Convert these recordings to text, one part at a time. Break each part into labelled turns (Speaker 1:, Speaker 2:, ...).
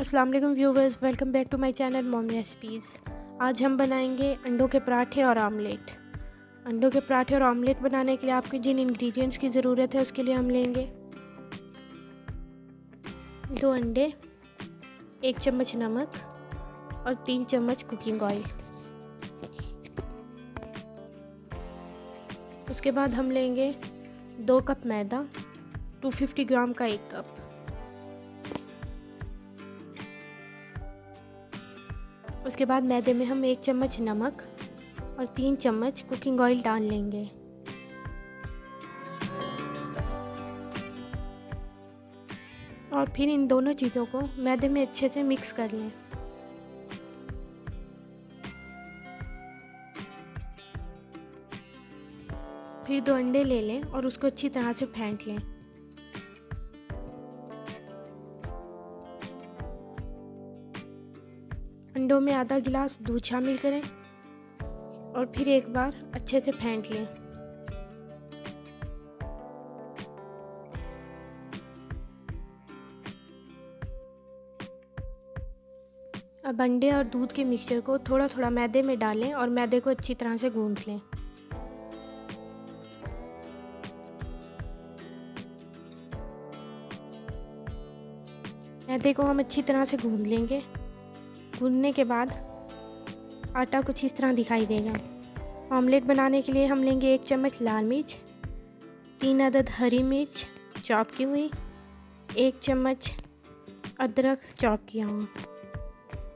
Speaker 1: अस्सलाम वालेकुम viewers, welcome back to my channel mom recipes. आज हम बनाएंगे अंडों के पराठे और आमलेट। अंडों के पराठे और आमलेट बनाने के लिए आपको जिन इंग्रेडिएंट्स की ज़रूरत है उसके लिए हम लेंगे 2 अंडे, 1 चम्मच नमक और 3 चम्मच कुकिंग ऑयल। उसके बाद हम लेंगे 2 कप मैदा, 250 ग्राम का 1 कप। उसके बाद मैदे में हम 1 चम्मच नमक और 3 चम्मच कुकिंग ऑयल डाल लेंगे। और फिर इन दोनों चीज़ों को मैदे में अच्छे से मिक्स कर लें। फिर 2 अंडे ले लें और उसको अच्छी तरह से फेंट लें। अंडों में आधा गिलास दूध शामिल करें और फिर एक बार अच्छे से फेंट लें। अब अंडे और दूध के मिक्सचर को थोड़ा थोड़ा मैदे में डालें और मैदे को अच्छी तरह से गूंथ लें। मैदे को हम अच्छी तरह से गूंथ लेंगे। गूंथने के बाद आटा कुछ इस तरह दिखाई देगा। ऑमलेट बनाने के लिए हम लेंगे 1 चम्मच लाल मिर्च, 3 अदद हरी मिर्च चॉप की हुई, 1 चम्मच अदरक चॉप किया हुआ,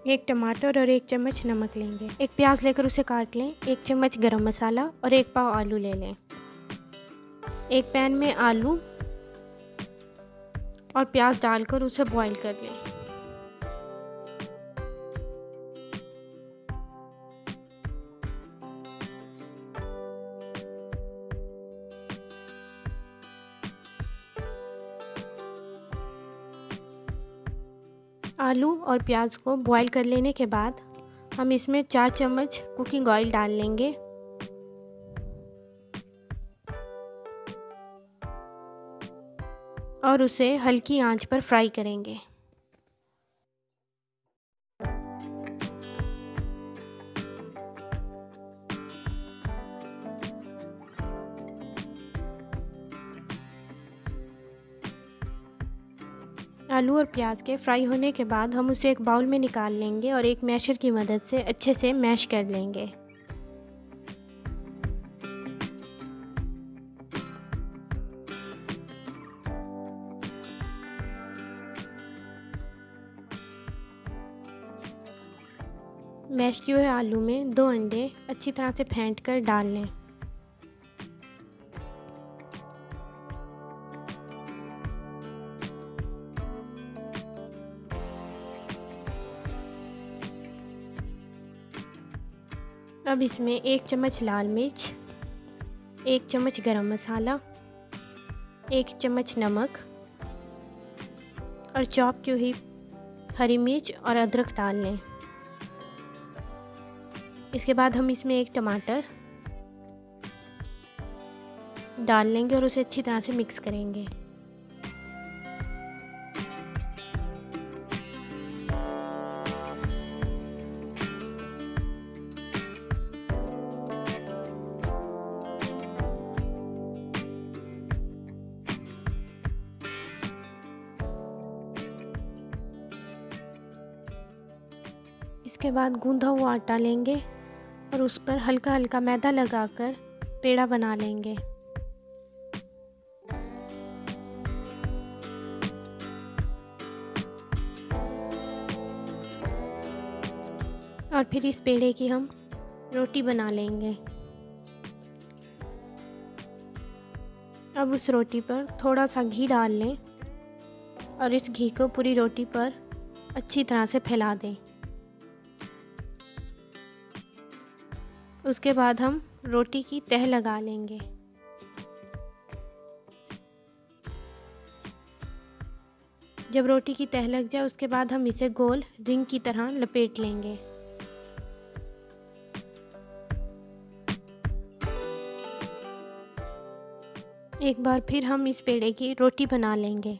Speaker 1: 1 टमाटर और 1 चम्मच नमक लेंगे। 1 प्याज लेकर उसे काट लें, 1 चम्मच गरम मसाला और 1 पाव आलू ले लें। एक पैन में आलू और प्याज डालकर उसे बॉईल कर लें। आलू और प्याज को बॉईल कर लेने के बाद हम इसमें 4 चम्मच कुकिंग ऑयल डाल लेंगे। और उसे हल्की आंच पर फ्राई करेंगे। आलू और प्याज के फ्राई होने के बाद हम उसे एक बाउल में निकाल लेंगे और एक मैशर की मदद से अच्छे से मैश कर लेंगे। मैश किए हुए आलू में 2 अंडे अच्छी तरह से फेंट कर डाल लें। अब इसमें 1 चम्मच लाल मिर्च, 1 चम्मच गरम मसाला, 1 चम्मच नमक और चॉप की हुई हरी मिर्च और अदरक डाल लें। इसके बाद हम इसमें 1 टमाटर डाल लेंगे और उसे अच्छी तरह से मिक्स करेंगे। इसके बाद गूंधा हुआ आटा लेंगे और उस पर हल्का हल्का मैदा लगाकर पेड़ा बना लेंगे। और फिर इस पेड़े की हम रोटी बना लेंगे। अब उस रोटी पर थोड़ा सा घी डाल लें और इस घी को पूरी रोटी पर अच्छी तरह से फैला दें। उसके बाद हम रोटी की तह लगा लेंगे। जब रोटी की तह लग जाए उसके बाद हम इसे गोल रिंग की तरह लपेट लेंगे। एक बार फिर हम इस पेड़े की रोटी बना लेंगे।